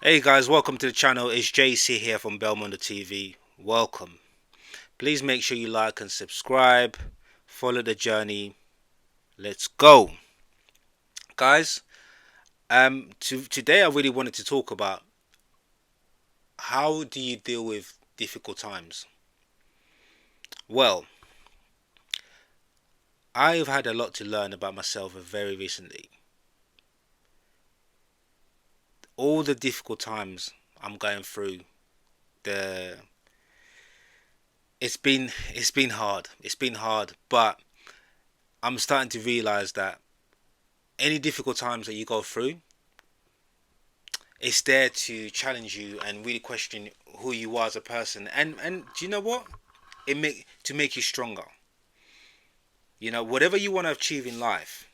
Hey guys, welcome to the channel. It's JC here from Belmondo TV. Welcome. Please make sure you like and subscribe. Follow the journey. Let's go, guys. Today I really wanted to talk about how do you deal with difficult times. Well, I've had a lot to learn about myself very recently. All the difficult times I'm going through, the it's been hard. It's been hard, but I'm starting to realize that any difficult times that you go through, it's there to challenge you and really question who you are as a person. And do you know what? It make you stronger. Whatever you want to achieve in life,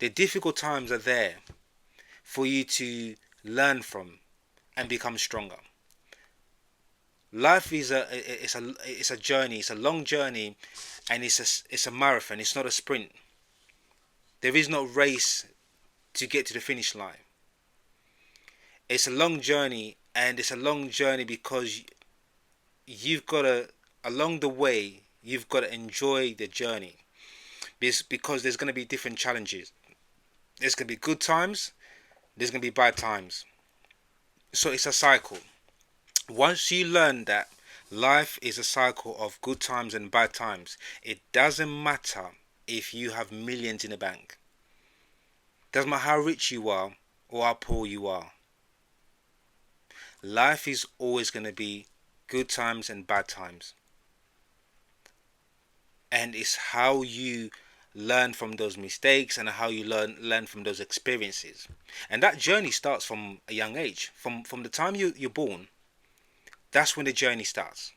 the difficult times are there for you to learn from and become stronger. Life is a journey. It's a long journey, and it's a marathon. It's not a sprint. There is no race to get to the finish line. It's a long journey, and it's a long journey because you've got to, along the way, you've got to enjoy the journey. Because there's going to be different challenges. There's going to be good times, there's going to be bad times. So it's a cycle. Once you learn that life is a cycle of good times and bad times, it doesn't matter if you have millions in the bank. Doesn't matter how rich you are or how poor you are. Life is always going to be good times and bad times. And it's how you learn from those mistakes and how you learn from those experiences. And that journey starts from a young age. From the time you're born, that's when the journey starts.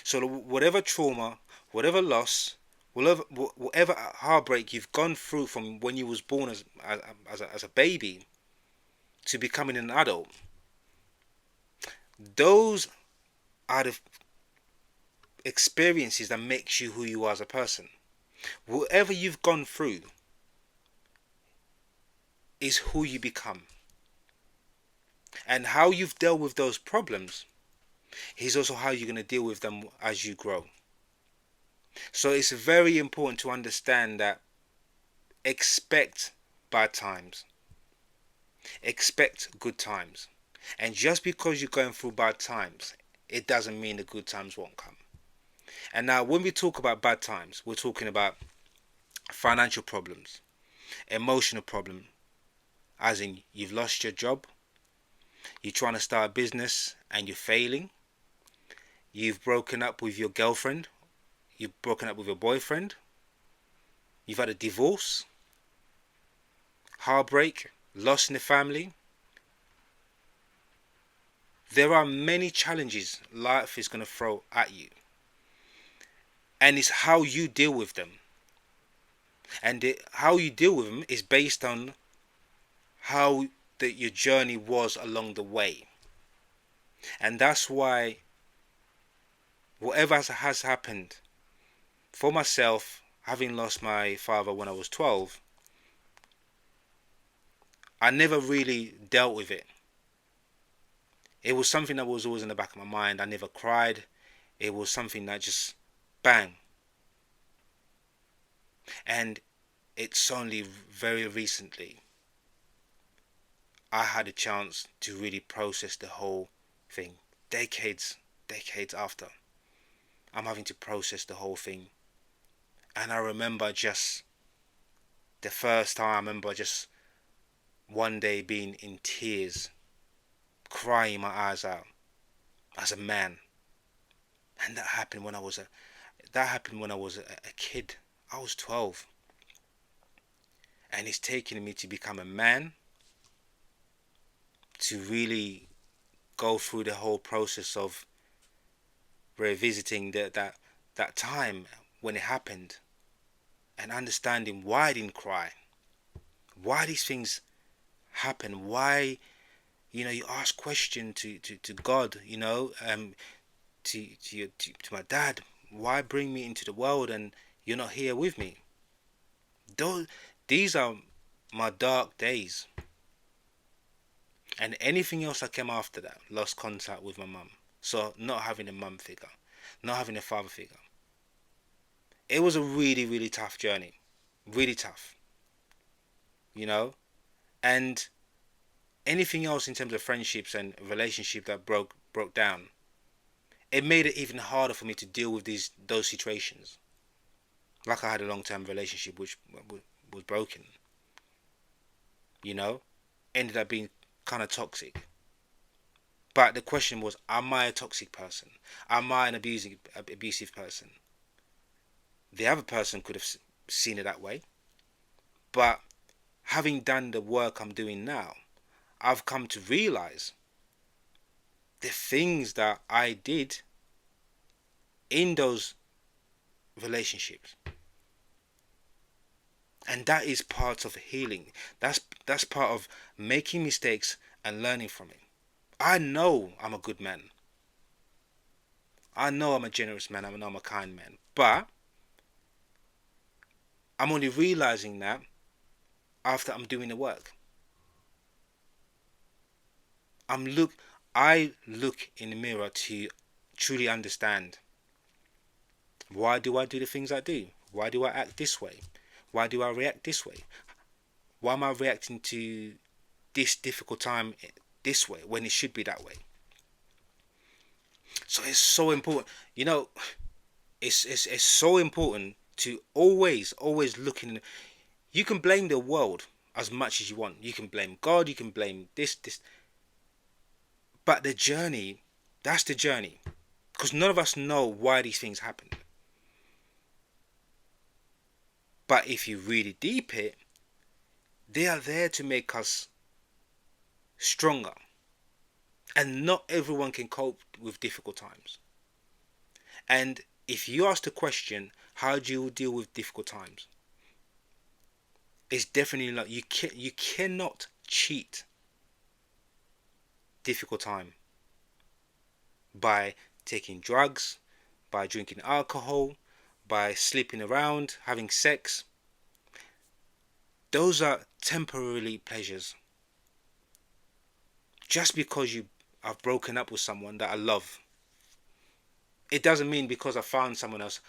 So whatever trauma, whatever loss, whatever heartbreak you've gone through from when you was born as a baby to becoming an adult, those are the experiences that makes you who you are as a person. Whatever you've gone through is who you become. And how you've dealt with those problems is also how you're going to deal with them as you grow. So it's very important to understand that expect bad times, expect good times. And just because you're going through bad times, it doesn't mean the good times won't come. And now, when we talk about bad times, we're talking about financial problems, emotional problems, as in you've lost your job, you're trying to start a business and you're failing, you've broken up with your girlfriend, you've broken up with your boyfriend, you've had a divorce, heartbreak, loss in the family. There are many challenges life is going to throw at you. And it's how you deal with them. And how you deal with them is based on how your journey was along the way. And that's why whatever has happened, for myself, having lost my father when I was 12, I never really dealt with it. It was something that was always in the back of my mind. I never cried. It was something that just bang. And it's only very recently I had a chance to really process the whole thing. Decades after, I'm having to process the whole thing. And I remember just the first time, I remember just one day being in tears, crying my eyes out as a man. And that happened when I was a kid. I was 12. And it's taken me to become a man, to really go through the whole process of revisiting that time when it happened, and understanding why I didn't cry, why these things happen, why you ask question to God, to my dad, why bring me into the world and you're not here with me. Those These are my dark days. And anything else that came after that, lost contact with my mum. So not having a mum figure, not having a father figure. It was a really, really tough journey. Really tough. You know? And anything else in terms of friendships and relationship that broke down, it made it even harder for me to deal with those situations. Like I had a long term relationship which was broken, you know? Ended up being kind of toxic. But the question was, am I a toxic person? Am I an abusive person? The other person could have seen it that way. But having done the work I'm doing now, I've come to realize the things that I did in those relationships. And that is part of healing. That's part of making mistakes and learning from it. I know I'm a good man. I know I'm a generous man. I know I'm a kind man. But I'm only realizing that after I'm doing the work. I'm look I look in the mirror to truly understand, why do I do the things I do? Why do I act this way? Why do I react this way? Why am I reacting to this difficult time this way when it should be that way? So it's so important. You know, it's so important to always look in. You can blame the world as much as you want. You can blame God. You can blame this. But the journey, that's the journey. Because none of us know why these things happen. But if you really deep it, they are there to make us stronger. And not everyone can cope with difficult times. And if you ask the question, how do you deal with difficult times? It's definitely not, you cannot cheat difficult time by taking drugs, by drinking alcohol, by sleeping around, having sex. Those are temporary pleasures. Just because you have broken up with someone that I love, it doesn't mean because I found someone else,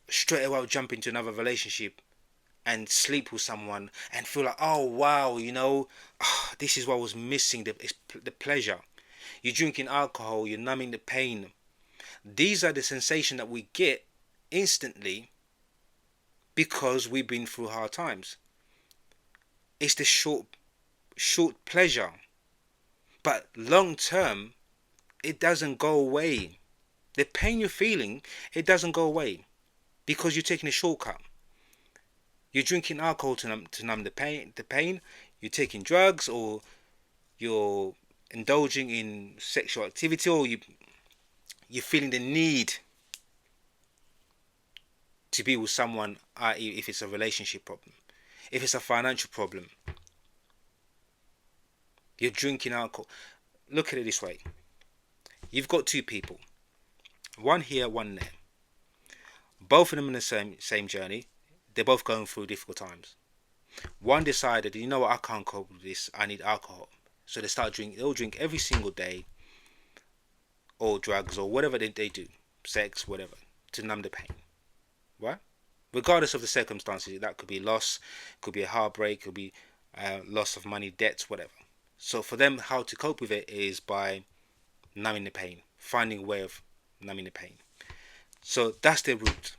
straight away I'll jump into another relationship and sleep with someone and feel like, oh wow, this is what was missing, the pleasure. You're drinking alcohol, you're numbing the pain. These are the sensations that we get instantly because we've been through hard times. It's the short pleasure, but long term, it doesn't go away. The pain you're feeling, it doesn't go away because you're taking a shortcut. You're drinking alcohol to numb the pain. You're taking drugs, or you're indulging in sexual activity, or you're feeling the need to be with someone, i.e., if it's a relationship problem, if it's a financial problem, you're drinking alcohol. Look at it this way: you've got two people, one here, one there. Both of them in the same journey. They're both going through difficult times. One decided, you know what, I can't cope with this. I need alcohol. So they start drinking. They'll drink every single day, or drugs, or whatever they do, sex, whatever, to numb the pain. Right? Regardless of the circumstances, that could be loss, could be a heartbreak, could be loss of money, debts, whatever. So for them, how to cope with it is by numbing the pain, finding a way of numbing the pain. So that's their route.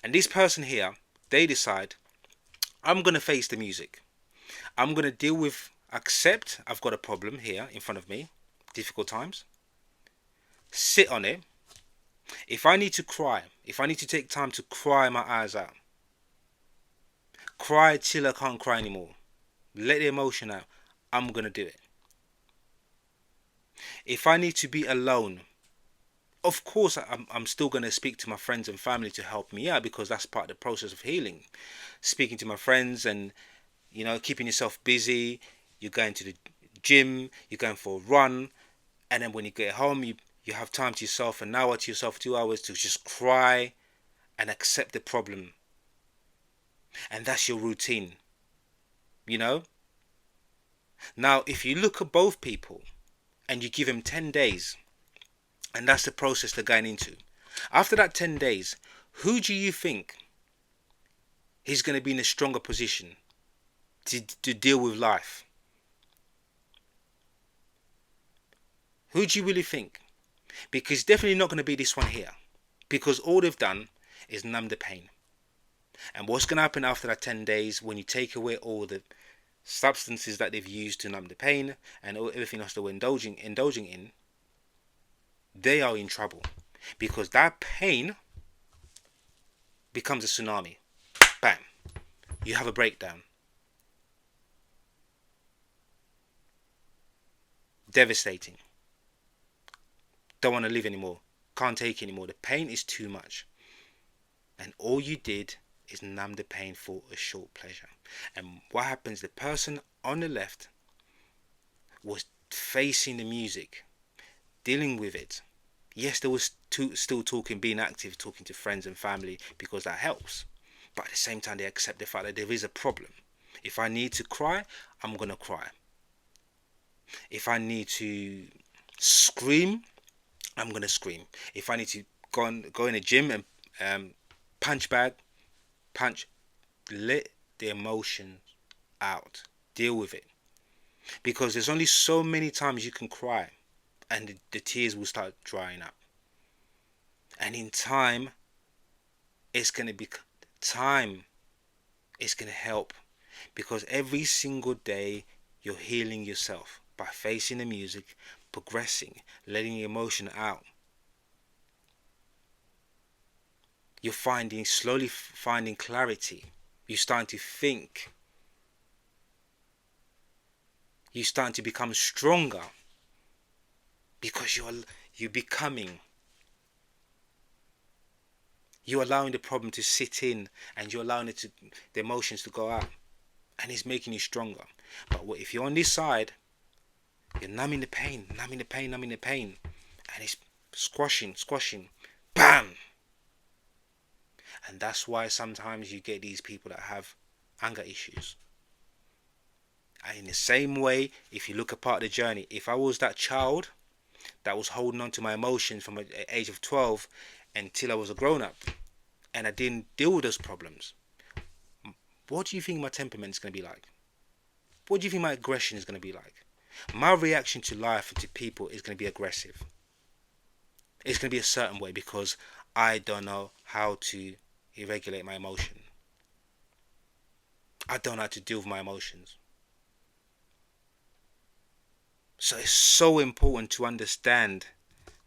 And this person here, they decide, I'm going to face the music. I'm going to deal with, accept I've got a problem here in front of me, difficult times. Sit on it. If I need to cry, if I need to take time to cry my eyes out, cry till I can't cry anymore, let the emotion out, I'm going to do it. If I need to be alone, of course I'm still going to speak to my friends and family to help me out, because that's part of the process of healing. Speaking to my friends and, keeping yourself busy. You're going to the gym, you're going for a run, and then when you get home, you have time to yourself, an hour to yourself, 2 hours to just cry and accept the problem. And that's your routine, you know? Now, if you look at both people and you give them 10 days, and that's the process they're going into, after that 10 days, who do you think is going to be in a stronger position to deal with life? Who do you really think? Because it's definitely not going to be this one here. Because all they've done is numb the pain. And what's going to happen after that 10 days, when you take away all the substances that they've used to numb the pain and everything else they were indulging in, they are in trouble. Because that pain becomes a tsunami. Bam. You have a breakdown. Devastating. Don't want to live anymore. Can't take anymore. The pain is too much. And all you did is numb the pain for a short pleasure. And what happens? The person on the left was facing the music, dealing with it. Yes, they was still talking, being active, talking to friends and family, because that helps. But at the same time, they accept the fact that there is a problem. If I need to cry, I'm going to cry. If I need to scream, I'm going to scream. If I need to go in the gym and punch, let the emotion out. Deal with it. Because there's only so many times you can cry, and the tears will start drying up. And in time, it's going to help, because every single day you're healing yourself by facing the music, progressing, letting the emotion out. You're slowly finding clarity. You're starting to think. You're starting to become stronger, because you're becoming. You're allowing the problem to sit in, and you're allowing the emotions to go out, and it's making you stronger. But if you're on this side, you're numbing the pain, and it's squashing, bam. And that's why sometimes you get these people that have anger issues. And in the same way, if you look apart the journey, if I was that child that was holding on to my emotions from the age of 12 until I was a grown-up, and I didn't deal with those problems, what do you think my temperament is going to be like? What do you think my aggression is going to be like? My reaction to life and to people is going to be aggressive. It's going to be a certain way, because I don't know how to regulate my emotion. I don't know how to deal with my emotions. So it's so important to understand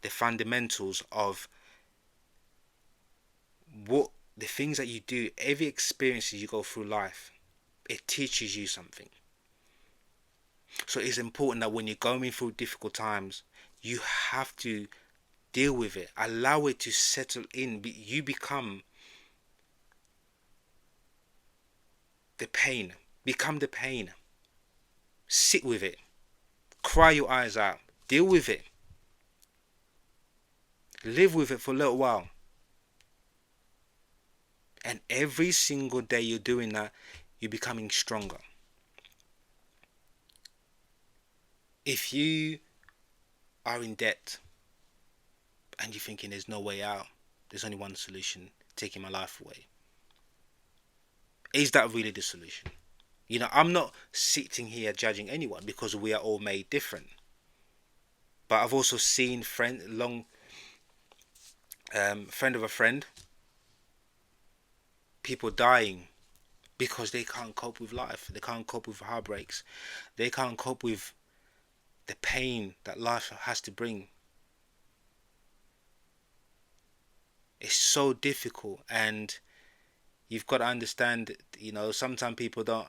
the fundamentals of what the things that you do. Every experience you go through life, it teaches you something. So it's important that when you're going through difficult times, you have to deal with it. Allow it to settle in. You become the pain. Become the pain. Sit with it. Cry your eyes out. Deal with it. Live with it for a little while. And every single day you're doing that, you're becoming stronger. If you are in debt and you're thinking there's no way out, there's only one solution: taking my life away. Is that really the solution? I'm not sitting here judging anyone, because we are all made different. But I've also seen friend of a friend, people dying because they can't cope with life. They can't cope with heartbreaks. They can't cope with the pain that life has to bring. It's so difficult, and you've got to understand, sometimes people don't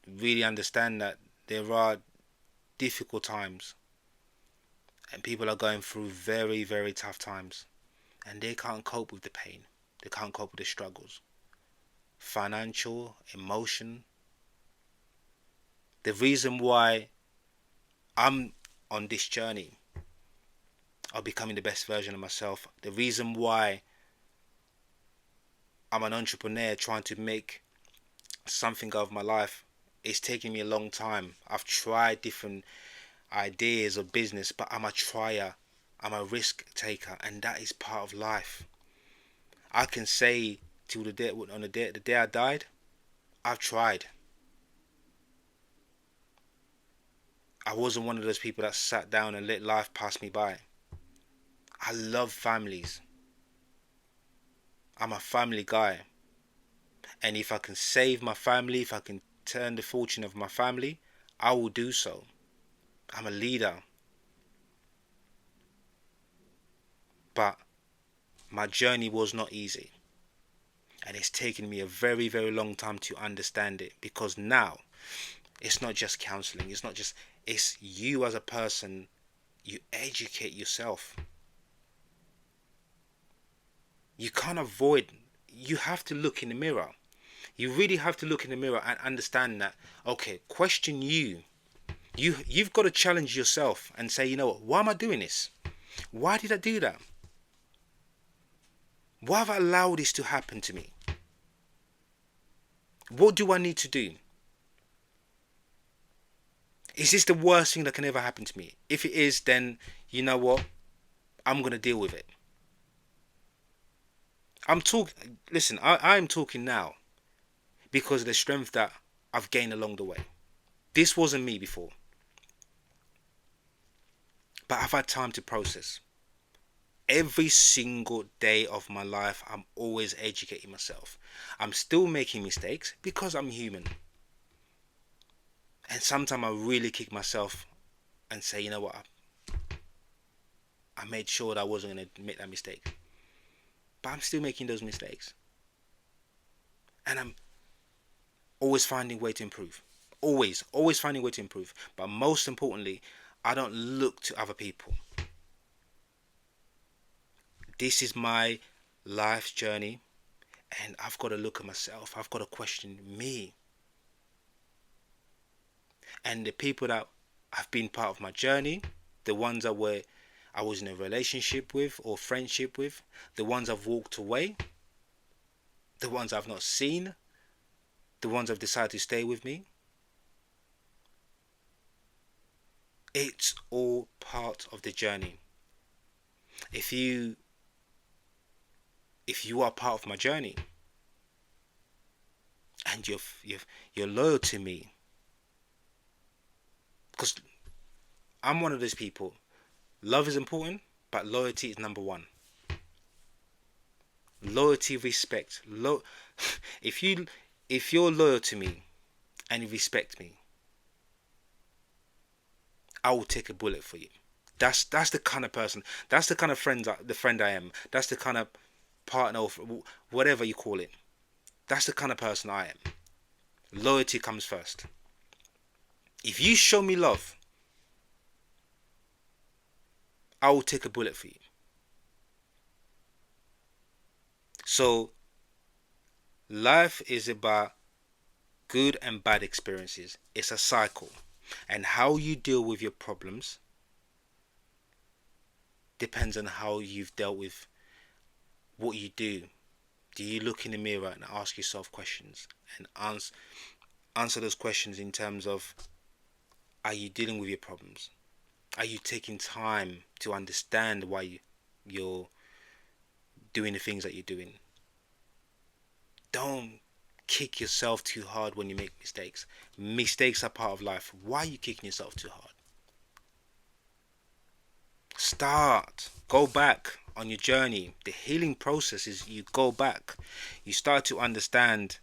really understand that there are difficult times, and people are going through very, very tough times, and they can't cope with the pain. They can't cope with the struggles. Financial, emotion. The reason why I'm on this journey of becoming the best version of myself, the reason why I'm an entrepreneur trying to make something of my life It's taken me a long time. I've tried different ideas of business, but I'm a trier. I'm a risk taker, and that is part of life. I can say till the day I died, I've tried. I wasn't one of those people that sat down and let life pass me by. I love families. I'm a family guy. And if I can save my family, if I can turn the fortune of my family, I will do so. I'm a leader. But my journey was not easy. And it's taken me a very, very long time to understand it. Because now, it's not just counseling. It's you as a person. You educate yourself. You can't avoid, you have to look in the mirror. You really have to look in the mirror and understand that, okay, question you. You've got to challenge yourself and say, you know what, why am I doing this? Why did I do that? Why have I allowed this to happen to me? What do I need to do? Is this the worst thing that can ever happen to me? If it is, then you know what? I'm going to deal with it. Listen, I am talking now because of the strength that I've gained along the way. This wasn't me before. But I've had time to process. Every single day of my life, I'm always educating myself. I'm still making mistakes because I'm human. And sometimes I really kick myself and say, you know what, I made sure that I wasn't going to make that mistake. But I'm still making those mistakes. And I'm always finding a way to improve. Always finding a way to improve. But most importantly, I don't look to other people. This is my life journey, and I've got to look at myself. I've got to question me. And the people that have been part of my journey, the ones that I was in a relationship with or friendship with, the ones I've walked away, the ones I've not seen, the ones I've decided to stay with me. It's all part of the journey. If you are part of my journey and you're loyal to me, because I'm one of those people. Love is important, but loyalty is number one. Loyalty, respect. If you're loyal to me and you respect me, I will take a bullet for you. That's the kind of person. That's the kind of the friend I am. That's the kind of partner, or whatever you call it. That's the kind of person I am. Loyalty comes first. If you show me love, I will take a bullet for you. So, life is about good and bad experiences. It's a cycle. And how you deal with your problems depends on how you've dealt with what you do. Do you look in the mirror and ask yourself questions and answer those questions in terms of, are you dealing with your problems? Are you taking time to understand why you're doing the things that you're doing? Don't kick yourself too hard when you make mistakes. Mistakes are part of life. Why are you kicking yourself too hard? Go back on your journey. The healing process is you go back. You start to understand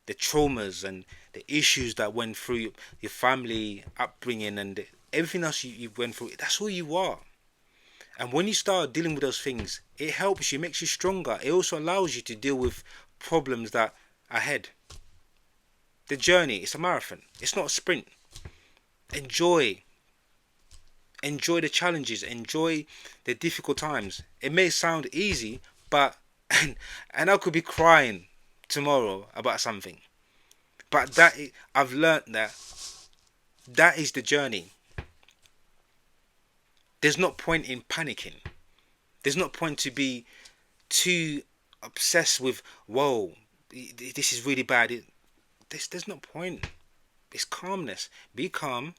the traumas and the issues that went through your family upbringing and everything else you went through. That's who you are. And when you start dealing with those things, it helps you, makes you stronger. It also allows you to deal with problems that are ahead. The journey, it's a marathon. It's not a sprint. Enjoy the challenges. Enjoy the difficult times. It may sound easy, but and I could be crying tomorrow about something. But I've learned that is the journey. There's no point in panicking. There's no point to be too obsessed with, whoa, this is really bad. there's no point. It's calmness. Be calm.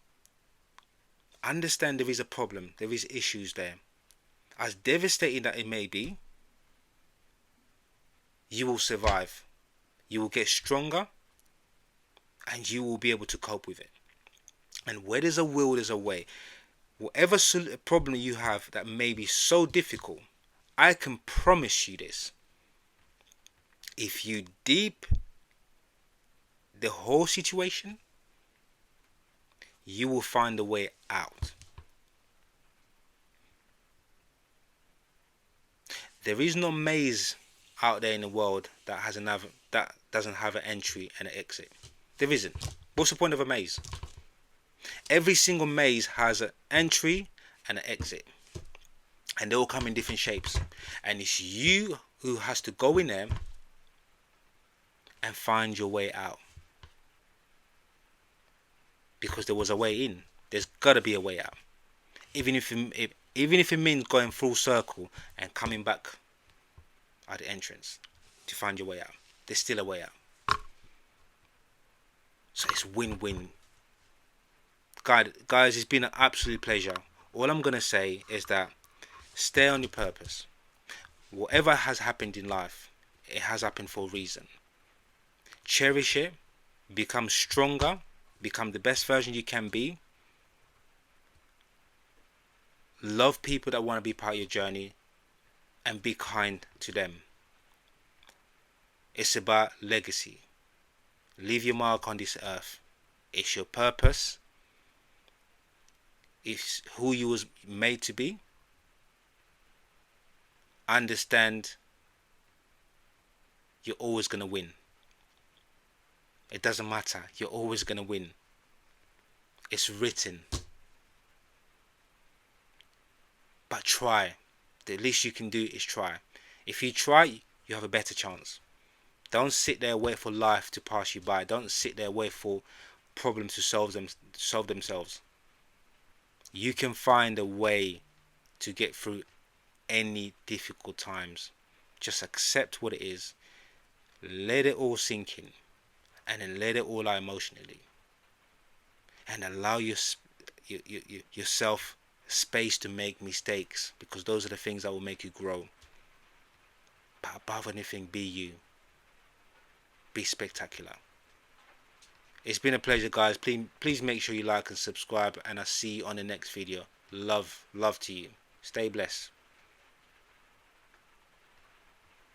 Understand there is a problem. There is issues there. As devastating that it may be, you will survive. You will get stronger, and you will be able to cope with it. And where there's a will, there's a way. Whatever problem you have that may be so difficult, I can promise you this. If you deep the whole situation, you will find a way out. There is no maze out there in the world that doesn't have an entry and an exit. There isn't. What's the point of a maze? Every single maze has an entry and an exit, and they all come in different shapes. And it's you who has to go in there and find your way out. Because there was a way in, there's gotta be a way out. Even if it means going full circle and coming back at the entrance to find your way out, there's still a way out. So it's win-win. Guys, it's been an absolute pleasure. All I'm gonna say is that stay on your purpose. Whatever has happened in life, it has happened for a reason. Cherish it. Become stronger. Become the best version you can be. Love people that want to be part of your journey, and be kind to them. It's about legacy. Leave your mark on this earth. It's your purpose. It's who you was made to be. Understand you're always going to win. It doesn't matter. You're always going to win. It's written. But try. The least you can do is try. If you try, you have a better chance. Don't sit there and wait for life to pass you by. Don't sit there and wait for problems to solve themselves. You can find a way to get through any difficult times. Just accept what it is. Let it all sink in. And then let it all out emotionally. And allow yourself space to make mistakes, because those are the things that will make you grow. But above anything, be you. Be spectacular. It's been a pleasure, guys. Please make sure you like and subscribe, and I'll see you on the next video. Love to you. Stay blessed.